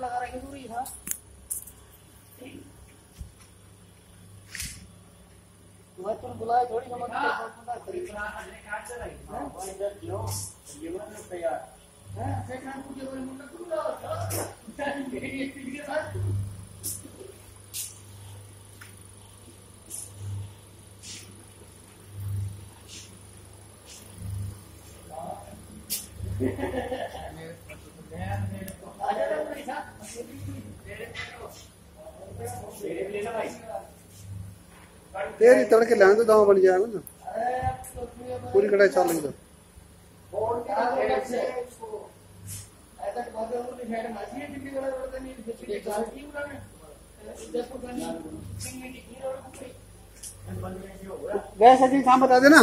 लगा रखी पूरी था। मैं तुम बुलाए थोड़ी समझ तेरी तड़के लाने तो दाव बन जाएगा ना, पूरी कढ़ाई चाल लेंगे तो गैस एजेंसी बता देना।